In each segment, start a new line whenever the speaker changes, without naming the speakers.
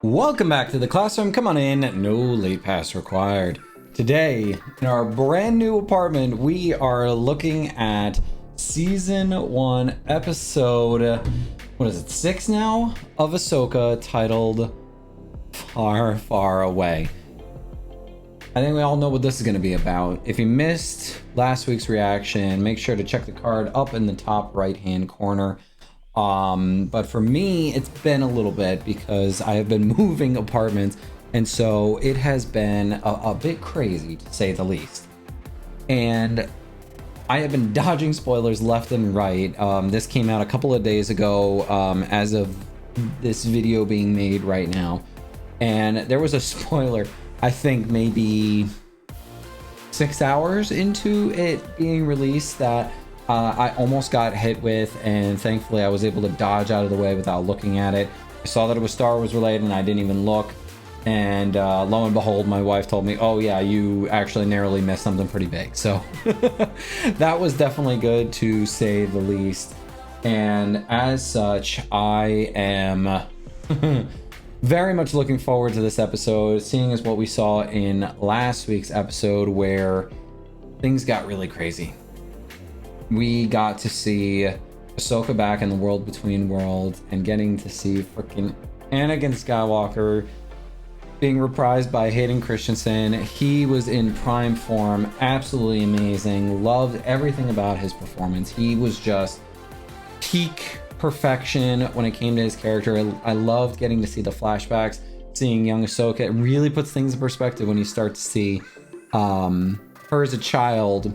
Welcome back to the classroom. Come on in, no late pass required. Today, in our brand new apartment, we are looking at season 1, episode, what is it, 6 now? Of Ahsoka, titled Far, Far Away. I think we all know what this is going to be about. If you missed last week's reaction, make sure to check the card up in the top right-hand corner. But for me, it's been a little bit because I have been moving apartments, and so it has been a bit crazy, to say the least. And I have been dodging spoilers left and right. This came out a couple of days ago, as of this video being made right now. And there was a spoiler, I think maybe 6 hours into it being released, that I almost got hit with, and thankfully I was able to dodge out of the way without looking at it. I saw that it was Star Wars related and I didn't even look, and lo and behold, my wife told me, oh yeah, you actually narrowly missed something pretty big. So that was definitely good, to say the least. And as such, I am very much looking forward to this episode, seeing as what we saw in last week's episode where things got really crazy. We got to see Ahsoka back in the world between worlds, and getting to see freaking Anakin Skywalker being reprised by Hayden Christensen. He was in prime form, absolutely amazing. Loved everything about his performance. He was just peak perfection when it came to his character. I loved getting to see the flashbacks, seeing young Ahsoka. It really puts things in perspective when you start to see her as a child,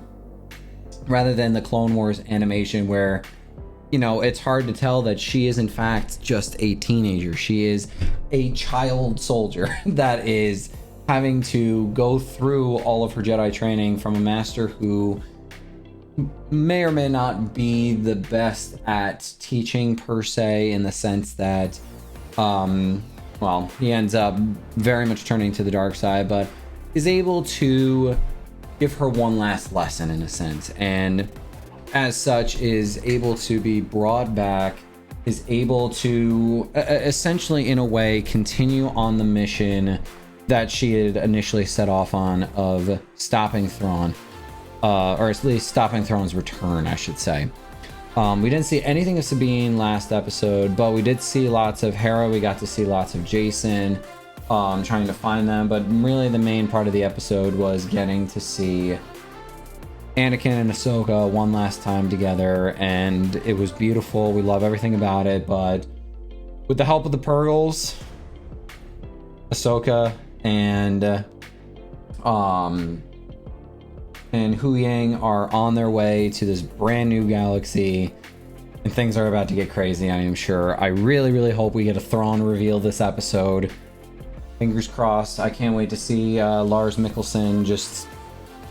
rather than the Clone Wars animation where, you know, it's hard to tell that she is in fact just a teenager. She is a child soldier that is having to go through all of her Jedi training from a master who may or may not be the best at teaching per se, in the sense that, well, he ends up very much turning to the dark side, but is able to give her one last lesson in a sense, and as such is able to be brought back, is able to essentially in a way continue on the mission that she had initially set off on, of stopping Thrawn, or at least stopping Thrawn's return, I should say. We didn't see anything of Sabine last episode, but we did see lots of Hera. We got to see lots of Jason, trying to find them, but really the main part of the episode was getting to see Anakin and Ahsoka one last time together, and it was beautiful. We love everything about it, but with the help of the Purgles, Ahsoka and Huyang are on their way to this brand new galaxy, and things are about to get crazy, I am sure. I really hope we get a Thrawn reveal this episode. Fingers crossed. I can't wait to see Lars Mikkelsen just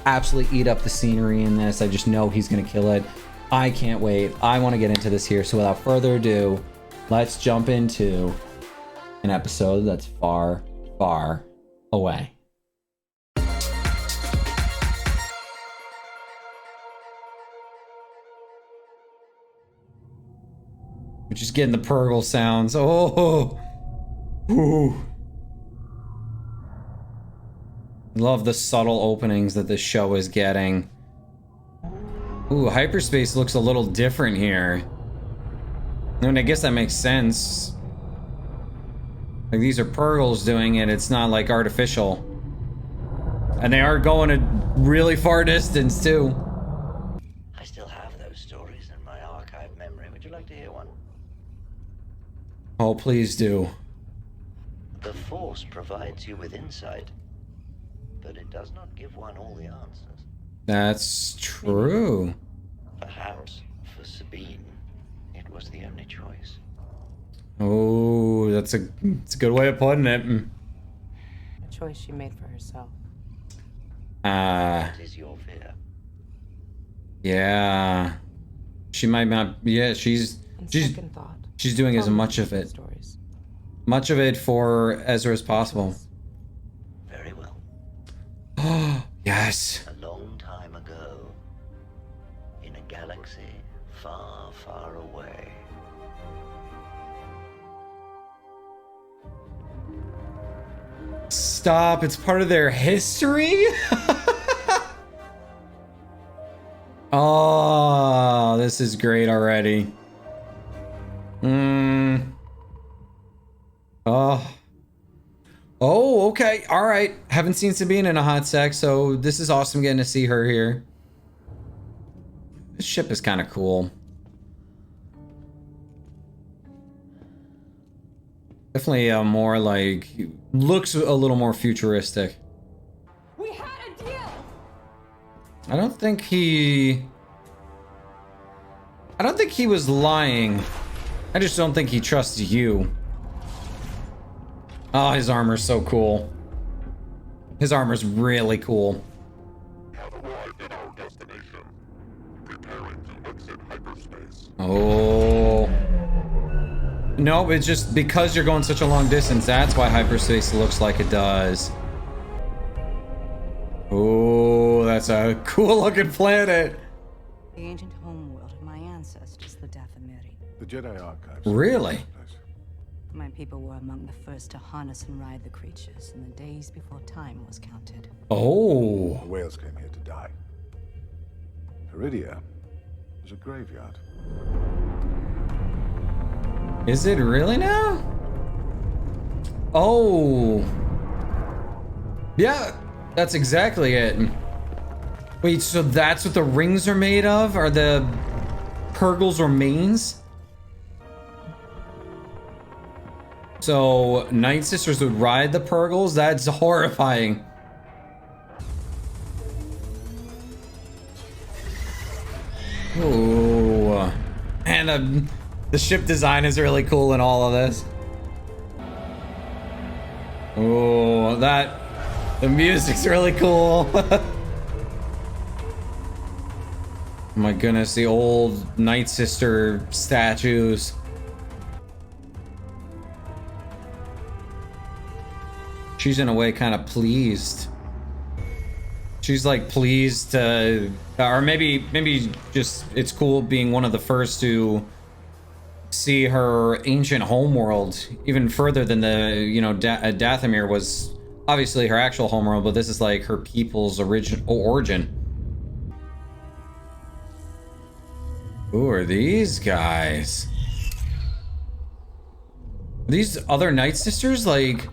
absolutely eat up the scenery in this. I just know he's going to kill it. I can't wait. I want to get into this here. So without further ado, let's jump into an episode that's far, far away. We're just getting the Purgle sounds. Oh, ooh. Love the subtle openings that this show is getting. Ooh, hyperspace looks a little different here. I mean, I guess that makes sense. Like, these are Purgles doing it. It's not like artificial. And they are going a really far distance too.
I still have those stories in my archive memory. Would you like to hear one?
Oh, please do.
The Force provides you with insight, but it does not give one all the answers.
That's true.
Perhaps for Sabine, it was the only choice.
Oh, it's a good way of putting it.
A choice she made for herself.
That is your fear.
Yeah. She might not. Yeah, she's
Second thought,
she's doing as much of it,
stories.
much of it for Ezra as possible.
Very well.
Oh, yes.
A long time ago, in a galaxy far, far away,
Stop, it's part of their history? Oh, this is great already. Oh. Oh, okay. All right. Haven't seen Sabine in a hot sec, so this is awesome getting to see her here. This ship is kind of cool. Definitely more like, looks a little more futuristic.
We had a deal.
I don't think he was lying. I just don't think he trusts you. Oh, his armor's so cool. His armor's really cool.
Have arrived at our destination. Preparing to exit hyperspace.
Oh. No, it's just because you're going such a long distance, that's why hyperspace looks like it does. Oh, that's a cool looking planet.
The ancient homeworld of my ancestors, the Dathomiri.
The Jedi Archives.
Really?
My people were among the first to harness and ride the creatures in the days before time was counted.
Oh.
The whales came here to die. Iridia was a graveyard.
Is it really now? Oh. Yeah, that's exactly it. Wait, so that's what the rings are made of? Are the Purgle's remains? So Night Sisters would ride the Purgles? That's horrifying. Ooh. And the ship design is really cool in all of this. Oh, the music's really cool. Oh my goodness, the old Night Sister statues. She's in a way kind of pleased. She's like pleased to, or maybe just it's cool being one of the first to see her ancient homeworld even further than the, you know, Dathomir was obviously her actual homeworld, but this is like her people's origin. Who are these guys? Are these other Night Sisters? Like,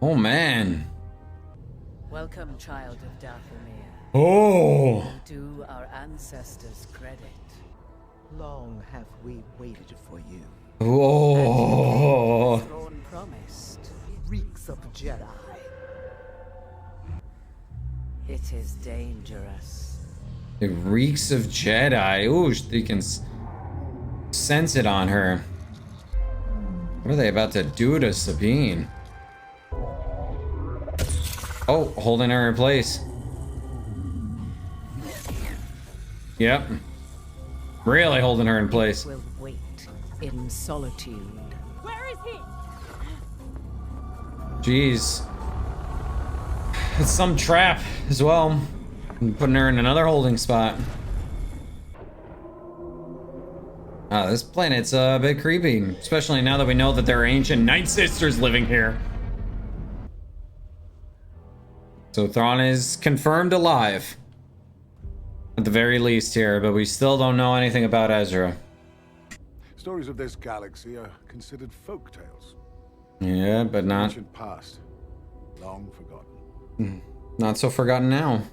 oh man.
Welcome, child of Dathomir.
Oh.
Do our ancestors credit.
Long have we waited for you.
Whoa.
Throne promised.
Reeks of Jedi.
It is dangerous.
It reeks of Jedi. Ooh, you can sense it on her. What are they about to do to Sabine? Oh, holding her in place. Yep. Really holding her in place.
Will wait in solitude.
Where is he?
Jeez. It's some trap as well. I'm putting her in another holding spot. This planet's a bit creepy, especially now that we know that there are ancient Night Sisters living here. So Thrawn is confirmed alive. At the very least here, but we still don't know anything about Ezra.
Stories of this galaxy are considered folk tales.
Yeah, but not
Ancient past, long forgotten.
not so forgotten now.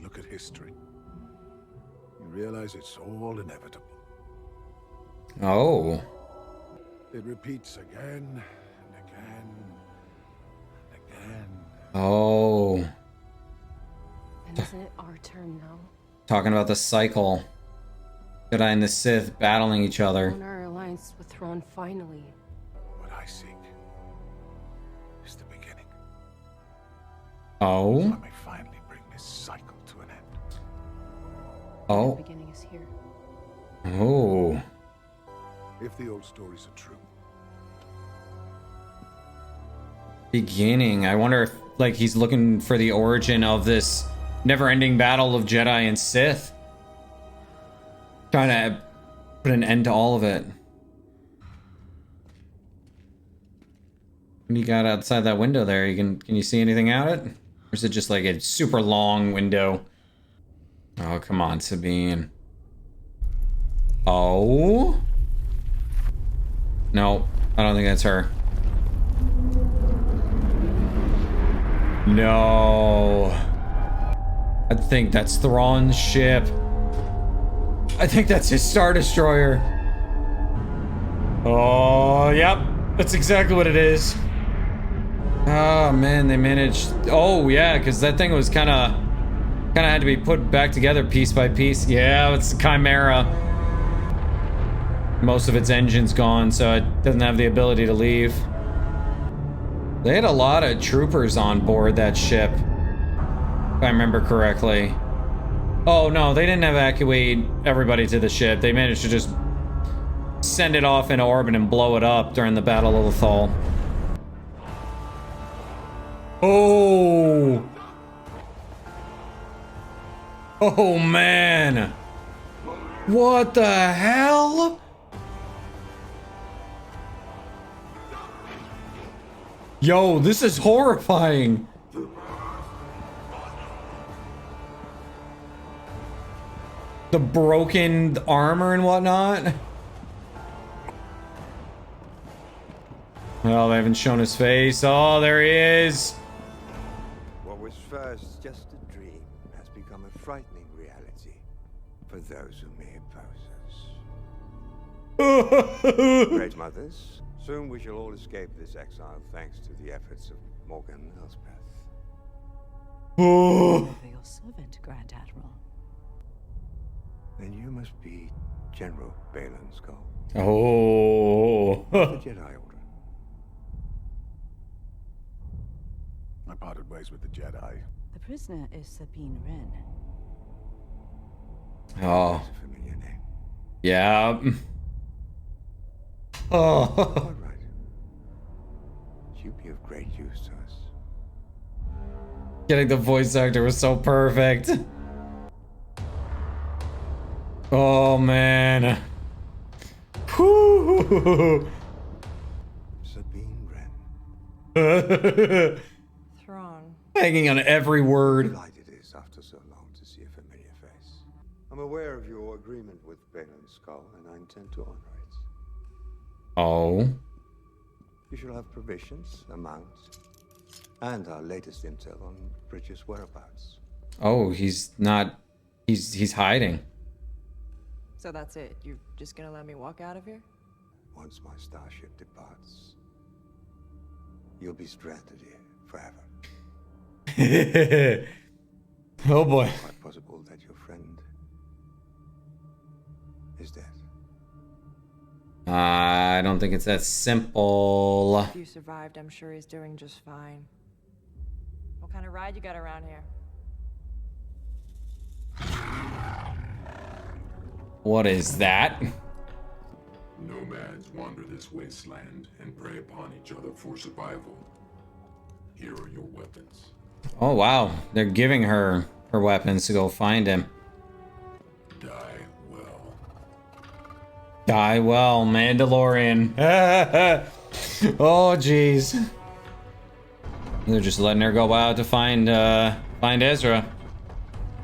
Look at history. You realize it's all inevitable.
Oh.
It repeats again and again and again.
Oh.
And isn't it our turn now?
Talking about the cycle. Jedi and the Sith battling each other.
On our alliance with Thrawn finally.
What I seek is the beginning.
Oh.
So I may finally bring this cycle to an end.
The
Oh.
beginning is here.
Oh.
If the old stories are true.
Beginning. I wonder if, like, he's looking for the origin of this never-ending battle of Jedi and Sith. Trying to put an end to all of it. What do you got outside that window there? Can you see anything out it? Or is it just like a super long window? Oh, come on, Sabine. Oh? No, I don't think that's her. No. I think that's Thrawn's ship. I think that's his Star Destroyer. Oh, yep. That's exactly what it is. Oh, man, they managed... Oh, yeah, because that thing was kind of had to be put back together piece by piece. Yeah, it's a Chimera. Most of its engine's gone, so it doesn't have the ability to leave. They had a lot of troopers on board that ship, if I remember correctly. Oh, no, they didn't evacuate everybody to the ship. They managed to just send it off into orbit and blow it up during the Battle of Lothal. Oh! Oh, man! What the hell? Yo, this is horrifying! The broken armor and whatnot. Well, they haven't shown his face. Oh, there he is.
What was first just a dream has become a frightening reality for those who may oppose us. Great mothers, soon we shall all escape this exile thanks to the efforts of Morgan Elspeth.
Oh.
For your servant, Grand Admiral.
Then you must be General Balin Skull.
Oh.
The Jedi Order.
I parted ways with the Jedi.
The prisoner is Sabine Wren.
Oh.
That's a familiar name.
Yeah. Oh.
All right. She'll be of great use to us.
Getting the voice actor was so perfect. Oh, man. Whew.
Sabine Wren.
Thrawn.
Hanging on every word.
Delight it is after so long to see a familiar face. I'm aware of your agreement with Balin Skull, and I intend to honor it.
Oh.
You shall have provisions, a mount, and our latest intel on Bridges' whereabouts.
Oh, he's not... He's hiding.
So that's it? You're just gonna let me walk out of here?
Once my starship departs, you'll be stranded here forever.
Oh boy.
Quite possible that your friend is dead.
I don't think it's that simple.
If you survived, I'm sure he's doing just fine. What kind of ride you got around here?
What is that?
Nomads wander this wasteland and prey upon each other for survival. Here are your weapons.
Oh wow, they're giving her weapons to go find him.
Die well.
Die well, Mandalorian. Oh jeez. They're just letting her go out to find Ezra.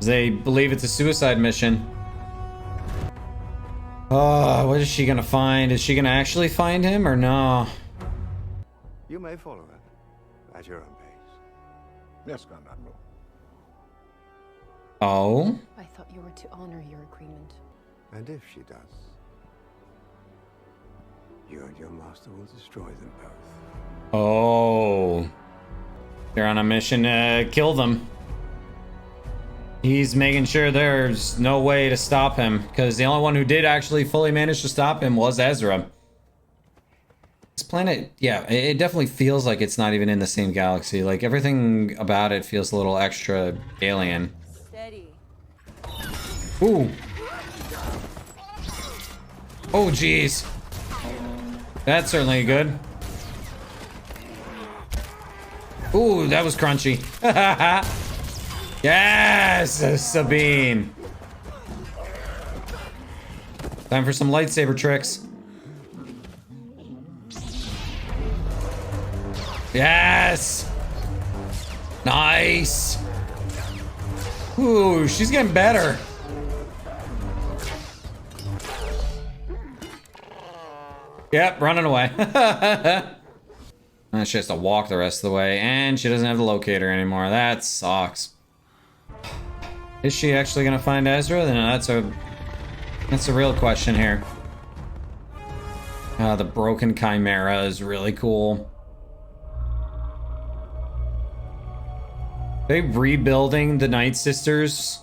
They believe it's a suicide mission. Oh, what is she gonna find? Is she gonna actually find him or no?
You may follow her at your own pace.
Yes, Grand Admiral.
Oh?
I thought you were to honor your agreement.
And if she does, you and your master will destroy them both.
Oh. They're on a mission to kill them. He's making sure there's no way to stop him, because the only one who did actually fully manage to stop him was Ezra. This planet, yeah, it definitely feels like it's not even in the same galaxy. Like, everything about it feels a little extra alien.
Steady.
Ooh. Oh, jeez. That's certainly good. Ooh, that was crunchy. Yes, Sabine. Time for some lightsaber tricks. Yes! Nice! Ooh, she's getting better. Yep, running away. She has to walk the rest of the way, and she doesn't have the locator anymore. That sucks. Is she actually gonna find Ezra? No, that's a real question here. The broken chimera is really cool. They rebuilding the Night Sisters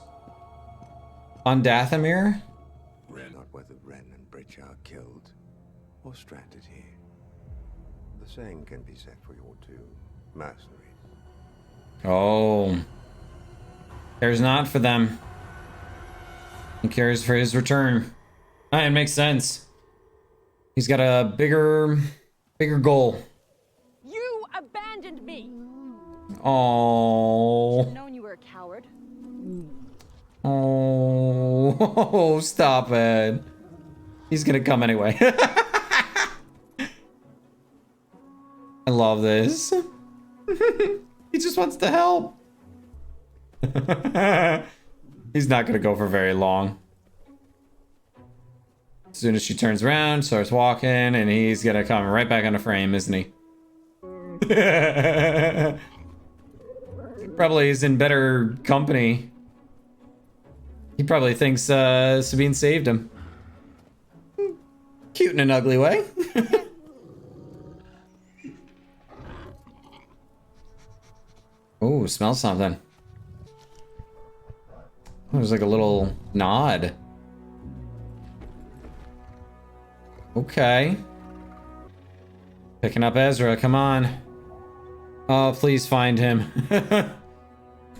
on Dathomir?
Not whether Ren and Bridge are killed or stranded here. The same can be said for your two mercenaries.
Oh. Cares not for them. He cares for his return. It makes sense. He's got a bigger goal.
You abandoned me.
Oh.
Known you were a coward.
Oh. Stop it. He's gonna come anyway. I love this. He just wants to help. He's not gonna go for very long. As soon as she turns around, starts walking, and he's gonna come right back on the frame, isn't he? He probably is in better company. He probably thinks Sabine saved him. Cute in an ugly way. Oh, smell something. There's like a little nod. Okay. Picking up Ezra, come on. Oh, please find him.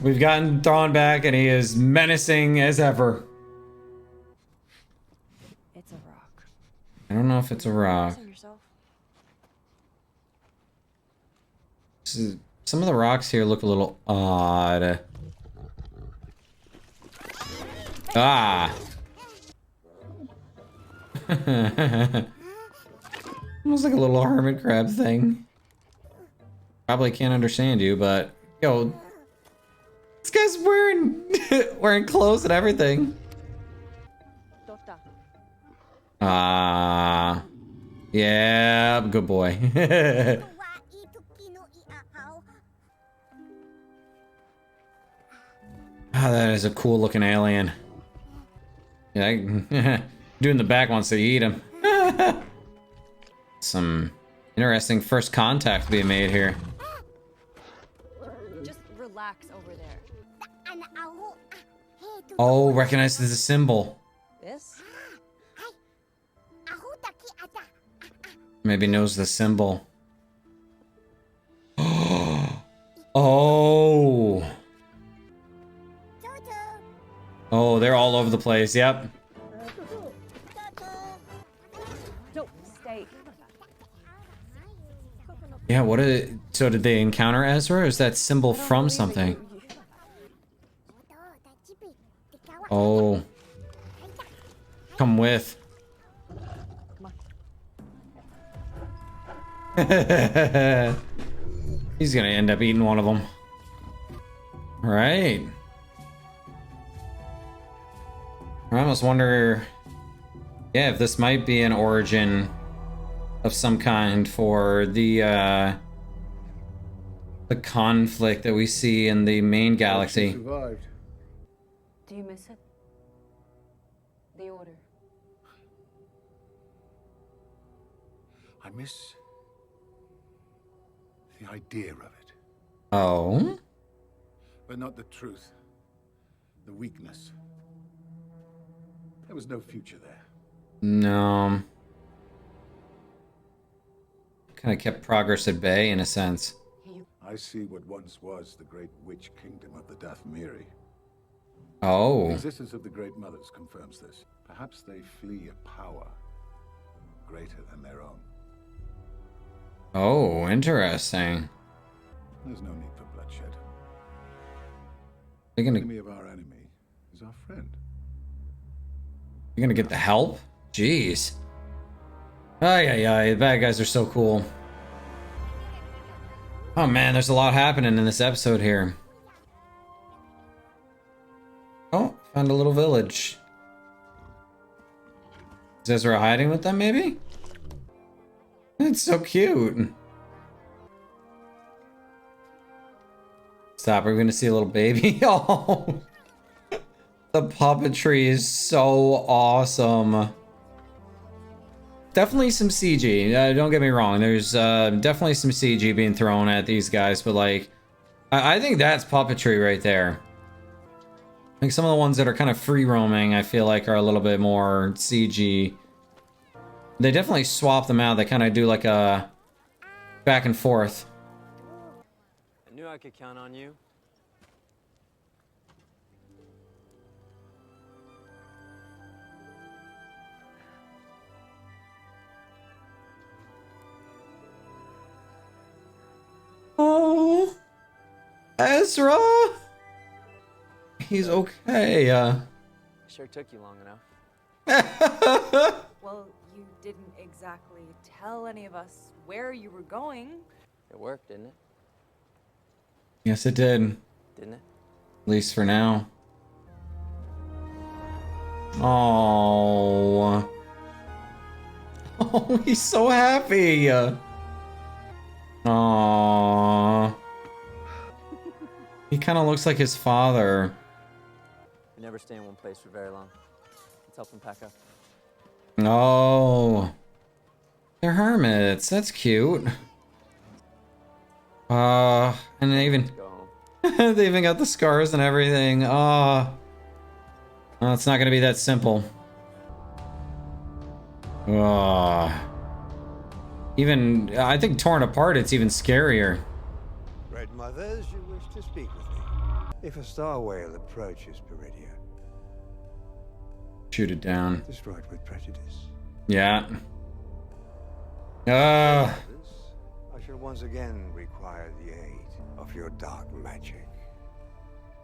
We've gotten Thrawn back and he is menacing as ever.
It's a rock.
I don't know if it's a rock.
Listen yourself.
Some of the rocks here look a little odd. Ah! Almost like a little hermit crab thing. Probably can't understand you, but yo, this guy's wearing wearing clothes and everything. Ah, yeah, good boy. Ah, that is a cool looking alien. Yeah, dude in the back wants to eat him. Some interesting first contact being made here.
Just relax over there.
Oh, recognizes the symbol.
This?
Maybe knows the symbol. Oh. Oh, they're all over the place. Yep.
Don't stay.
Yeah, so did they encounter Ezra, or is that symbol from something? Oh. Come with. He's gonna end up eating one of them. Right. I almost wonder, yeah, if this might be an origin of some kind for the conflict that we see in the main galaxy.
Survived.
Do you miss it? The order.
I miss the idea of it,
Oh?
but not the truth. The weakness. There was no future there.
No. Kind of kept progress at bay in a sense.
I see what once was the great witch kingdom of the Dathomiri. The
Oh.
existence of the Great Mothers confirms this. Perhaps they flee a power greater than their own.
Oh, interesting.
There's no need for bloodshed.
You're
The
gonna
enemy of our enemy is our friend.
get the help? Jeez. Ay, ay, ay, the bad guys are so cool. Oh man, there's a lot happening in this episode here. Oh, found a little village. Is Ezra hiding with them, maybe? It's so cute. Stop, we're gonna see a little baby. Oh, the puppetry is so awesome. Definitely some CG. Don't get me wrong. There's definitely some CG being thrown at these guys, but like, I think that's puppetry right there. Like some of the ones that are kind of free roaming, I feel like are a little bit more CG. They definitely swap them out. They kind of do like a back and forth.
I knew I could count on you.
Oh, Ezra. He's okay.
Sure took you long enough.
Well, you didn't exactly tell any of us where you were going.
It worked, didn't it?
Yes, it did.
Didn't it?
At least for now. Oh. Oh, he's so happy. Aww. He kind of looks like his father.
We never stay in one place for very long. Let's help him pack up.
Oh. They're hermits. That's cute. And they even they even got the scars and everything. Oh. Well, it's not gonna be that simple. Even I think torn apart, it's even scarier.
Red Mothers, you wish to speak with me. If a star whale approaches Peridia,
Shoot it down.
destroy it with prejudice.
Yeah.
I shall once again require the aid of your dark magic.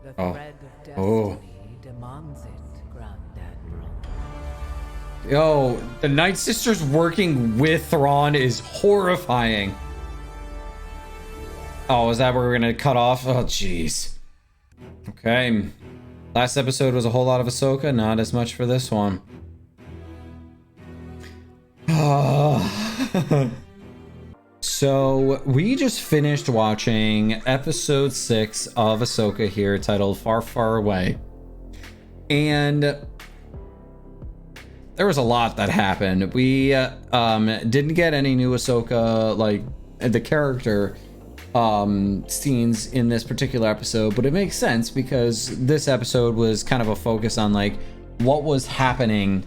The
Oh.
thread of
Oh.
destiny demands it, Grand Admiral.
Yo, the Night Sisters working with Thrawn is horrifying. Oh, is that where we're gonna cut off? Oh, jeez. Okay. Last episode was a whole lot of Ahsoka, not as much for this one. So, we just finished watching episode 6 of Ahsoka here, titled Far, Far Away. And there was a lot that happened. We didn't get any new Ahsoka, like, the character scenes in this particular episode, but it makes sense because this episode was kind of a focus on, like, what was happening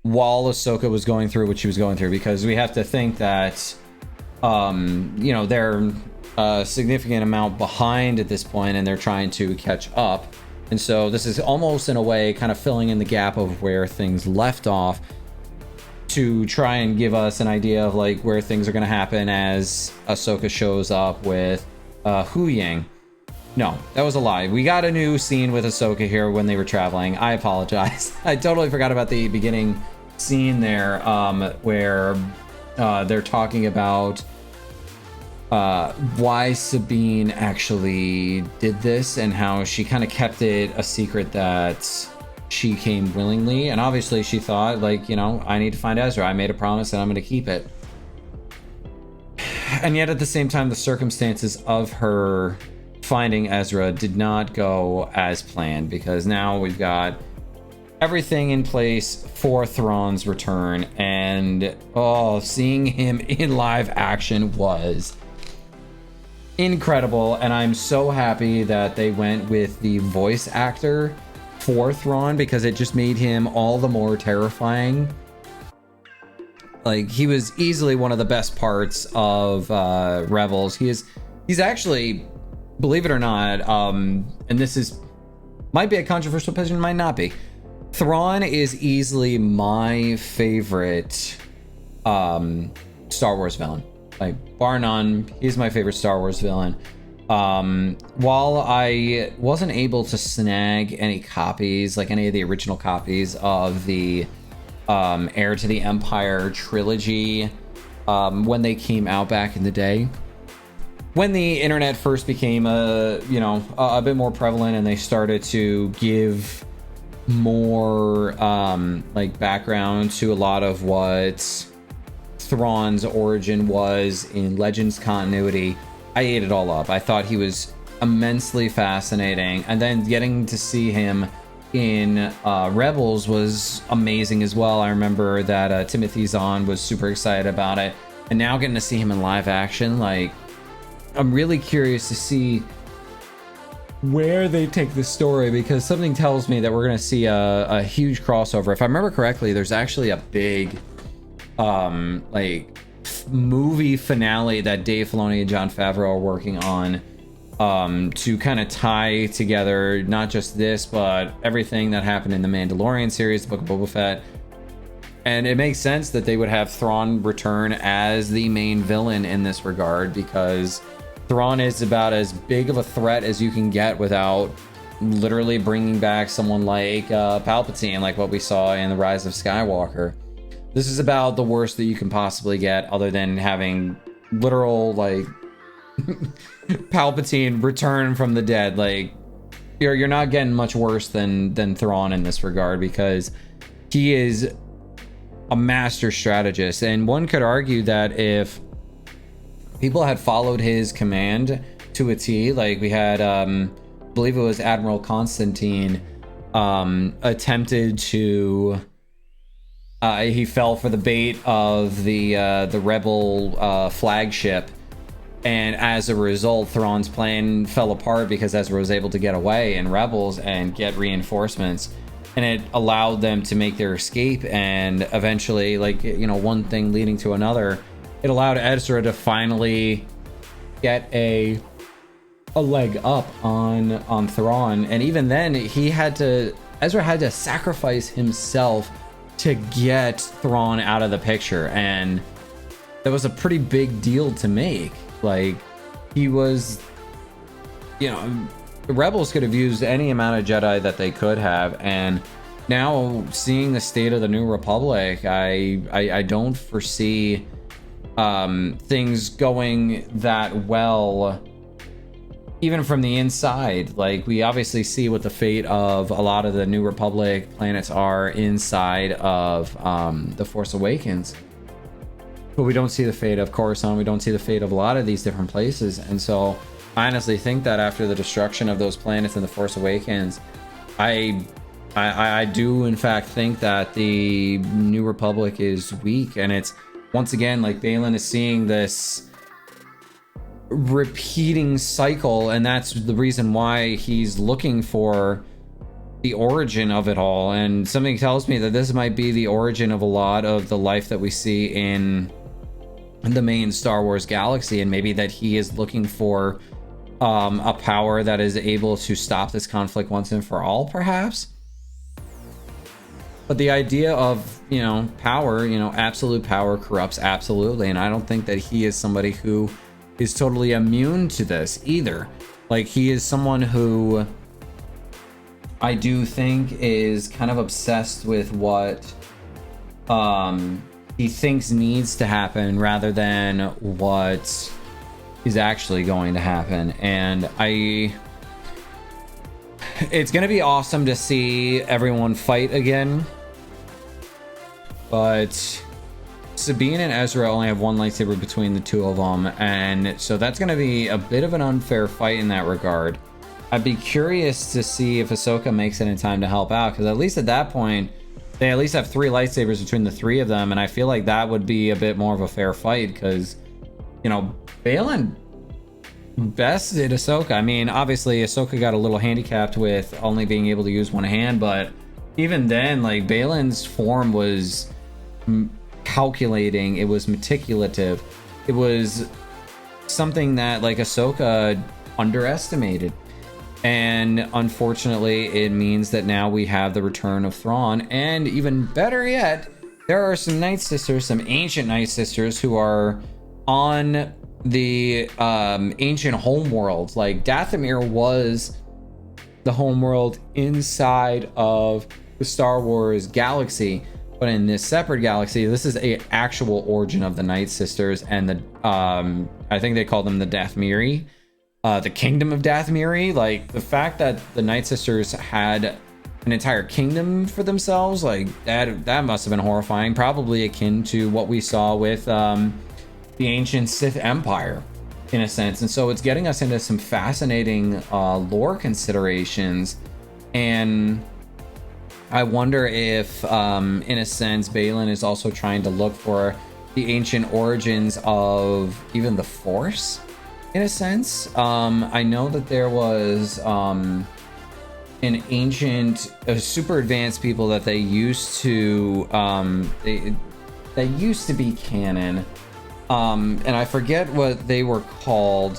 while Ahsoka was going through what she was going through, because we have to think that you know, they're a significant amount behind at this point and they're trying to catch up. And so this is almost in a way kind of filling in the gap of where things left off to try and give us an idea of like where things are going to happen as Ahsoka shows up with Hu Yang. No, that was a lie. We got a new scene with Ahsoka here when they were traveling. I apologize. I totally forgot about the beginning scene there where they're talking about why Sabine actually did this and how she kind of kept it a secret that she came willingly. And obviously she thought, like, you know, I need to find Ezra. I made a promise and I'm going to keep it. And yet at the same time, the circumstances of her finding Ezra did not go as planned, because now we've got everything in place for Thrawn's return, and oh, seeing him in live action was incredible. And I'm so happy that they went with the voice actor for Thrawn, because it just made him all the more terrifying. Like, he was easily one of the best parts of Rebels. He's actually, believe it or not, and this is might be a controversial opinion, might not be, Thrawn is easily my favorite Star Wars villain. Like, bar none, he's my favorite Star Wars villain. While I wasn't able to snag any copies, like any of the original copies of the Heir to the Empire trilogy when they came out back in the day, when the internet first became a bit more prevalent, and they started to give more like background to a lot of what Thrawn's origin was in Legends continuity, I ate it all up. I thought he was immensely fascinating, and then getting to see him in Rebels was amazing as well. I remember that Timothy Zahn was super excited about it, and now getting to see him in live action, like, I'm really curious to see where they take this story, because something tells me that we're going to see a huge crossover. If I remember correctly, there's actually a big like movie finale that Dave Filoni and Jon Favreau are working on, to kind of tie together not just this, but everything that happened in the Mandalorian series, the Book of Boba Fett. And it makes sense that they would have Thrawn return as the main villain in this regard, because Thrawn is about as big of a threat as you can get without literally bringing back someone like Palpatine, like what we saw in The Rise of Skywalker. This is about the worst that you can possibly get, other than having literal, like, Palpatine return from the dead. Like, you're not getting much worse than Thrawn in this regard, because he is a master strategist. And one could argue that if people had followed his command to a T, like we had, I believe it was Admiral Constantine, attempted to, he fell for the bait of the rebel flagship, and as a result, Thrawn's plan fell apart because Ezra was able to get away in Rebels and get reinforcements, and it allowed them to make their escape. And eventually, like, you know, one thing leading to another, it allowed Ezra to finally get a leg up on Thrawn. And even then, Ezra had to sacrifice himself to get Thrawn out of the picture, and that was a pretty big deal to make. Like, he was, you know, the Rebels could have used any amount of Jedi that they could have, and now seeing the state of the New Republic, I don't foresee things going that well, even from the inside. Like, we obviously see what the fate of a lot of the New Republic planets are inside of The Force Awakens, but we don't see the fate of Coruscant. We don't see the fate of a lot of these different places. And so I honestly think that after the destruction of those planets in The Force Awakens, I do in fact think that the New Republic is weak. And it's, once again, like, Baylan is seeing this repeating cycle, and that's the reason why he's looking for the origin of it all. And something tells me that this might be the origin of a lot of the life that we see in the main Star Wars galaxy, and maybe that he is looking for a power that is able to stop this conflict once and for all, perhaps. But the idea of, you know, power, you know, absolute power corrupts absolutely, and I don't think that he is somebody who is totally immune to this either. Like, he is someone who I do think is kind of obsessed with what he thinks needs to happen rather than what is actually going to happen. And it's gonna be awesome to see everyone fight again, but Sabine and Ezra only have one lightsaber between the two of them, and so that's gonna be a bit of an unfair fight in that regard. I'd be curious to see if Ahsoka makes it in time to help out, because at least at that point they at least have 3 lightsabers between the 3 of them, and I feel like that would be a bit more of a fair fight, because, you know, Baylan bested Ahsoka. I mean, obviously Ahsoka got a little handicapped with only being able to use one hand, but even then, like, Baylan's form was calculating, it was meticulative, it was something that, like, Ahsoka underestimated. And unfortunately, it means that now we have the return of Thrawn, and even better yet, there are some Night Sisters, some ancient Night Sisters, who are on the ancient homeworld. Like, Dathomir was the homeworld inside of the Star Wars galaxy, But in this separate galaxy, this is a actual origin of the Night Sisters and the I think they call them the Dathmiri, the Kingdom of Dathmiri. Like the fact that the Night Sisters had an entire kingdom for themselves, like that must have been horrifying. Probably akin to what we saw with the ancient Sith Empire, in a sense. And so it's getting us into some fascinating lore considerations, and I wonder if in a sense Balin is also trying to look for the ancient origins of even the Force, in a sense. I know that there was an ancient super advanced people that they used to they used to be canon, and I forget what they were called.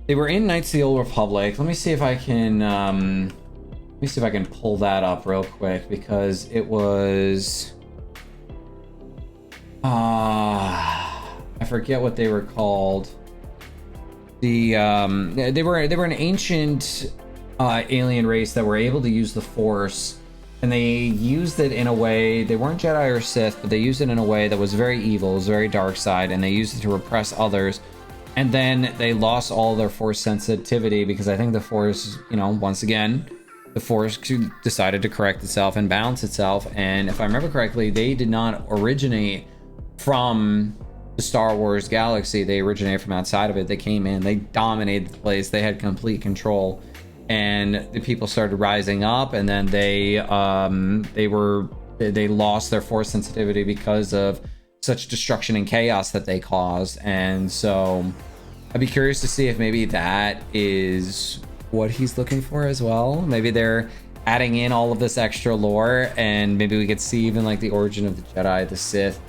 They were in Knights of the Old Republic. Let me see if I can pull that up real quick, because it was I forget what they were called. They were an ancient alien race that were able to use the Force, and they used it in a way, they weren't Jedi or Sith, but they used it in a way that was very evil, it was very dark side, and they used it to repress others. And then they lost all their Force sensitivity, because I think the Force, you know, once again, the Force decided to correct itself and balance itself. And if I remember correctly, they did not originate from the Star Wars galaxy. They originated from outside of it. They came in, they dominated the place, they had complete control, and the people started rising up, and then they lost their Force sensitivity because of such destruction and chaos that they caused. And so I'd be curious to see if maybe that is what he's looking for as well. Maybe they're adding in all of this extra lore, and maybe we could see even like the origin of the Jedi, the Sith.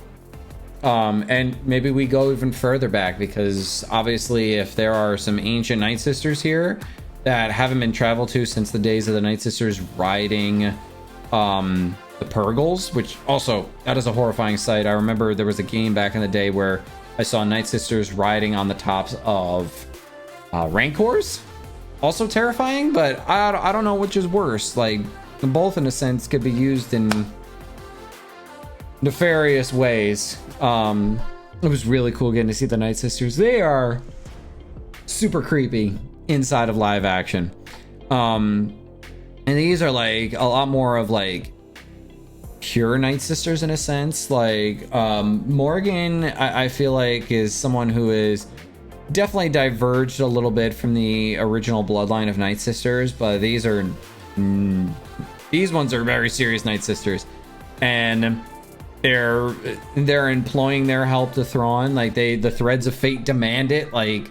And maybe we go even further back, because obviously if there are some ancient Night Sisters here that haven't been traveled to since the days of the Night Sisters riding the Purgles, which also, that is a horrifying sight. I remember there was a game back in the day where I saw Night Sisters riding on the tops of Rancors. Also terrifying, but I don't know which is worse. Like, both in a sense could be used in nefarious ways. It was really cool getting to see the Night Sisters. They are super creepy inside of live action. And these are like a lot more of like pure Night Sisters in a sense. Like Morgan, I feel like is someone who is definitely diverged a little bit from the original bloodline of Night Sisters, but these ones are very serious Night Sisters, and they're employing their help to Thrawn. Like the threads of fate demand it. Like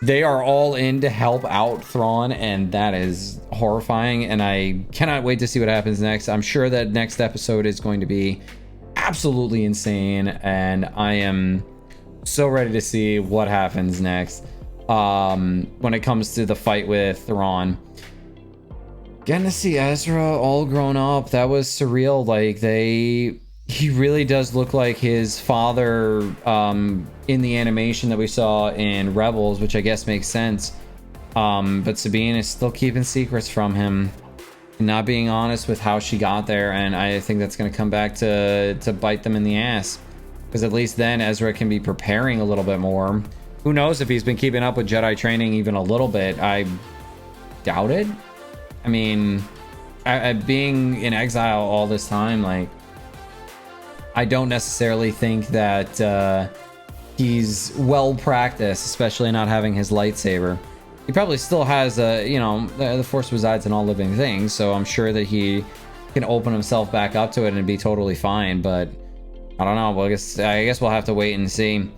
they are all in to help out Thrawn, and that is horrifying, and I cannot wait to see what happens next. I'm sure that next episode is going to be absolutely insane, and I am so ready to see what happens next when it comes to the fight with Thrawn. Getting to see Ezra all grown up, that was surreal. Like he really does look like his father in the animation that we saw in Rebels, which I guess makes sense. But Sabine is still keeping secrets from him, not being honest with how she got there, and I think that's going to come back to bite them in the ass, because at least then Ezra can be preparing a little bit more. Who knows if he's been keeping up with Jedi training even a little bit. I doubt it. I mean, being in exile all this time, like, I don't necessarily think that he's well practiced, especially not having his lightsaber. He probably still has the Force resides in all living things, so I'm sure that he can open himself back up to it and be totally fine. But I don't know. Well, I guess we'll have to wait and see.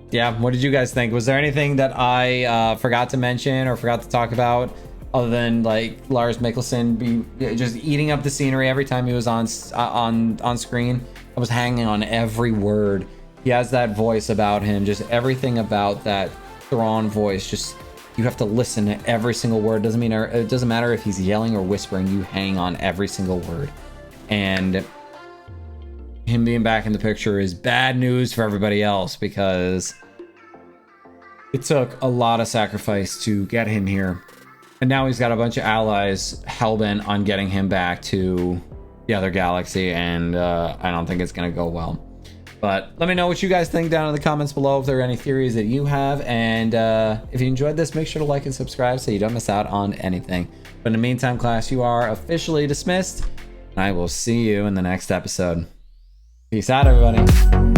Yeah, what did you guys think? Was there anything that I forgot to mention or forgot to talk about, other than like Lars Mikkelsen be just eating up the scenery every time he was on screen? I was hanging on every word. He has that voice about him, just everything about that Thrawn voice. Just, you have to listen to every single word. It doesn't matter if he's yelling or whispering. You hang on every single word. And him being back in the picture is bad news for everybody else, because it took a lot of sacrifice to get him here. And now he's got a bunch of allies hellbent on getting him back to the other galaxy, and I don't think it's going to go well. But let me know what you guys think down in the comments below, if there are any theories that you have. And if you enjoyed this, make sure to like and subscribe so you don't miss out on anything. But in the meantime, class, you are officially dismissed. And I will see you in the next episode. Peace out, everybody.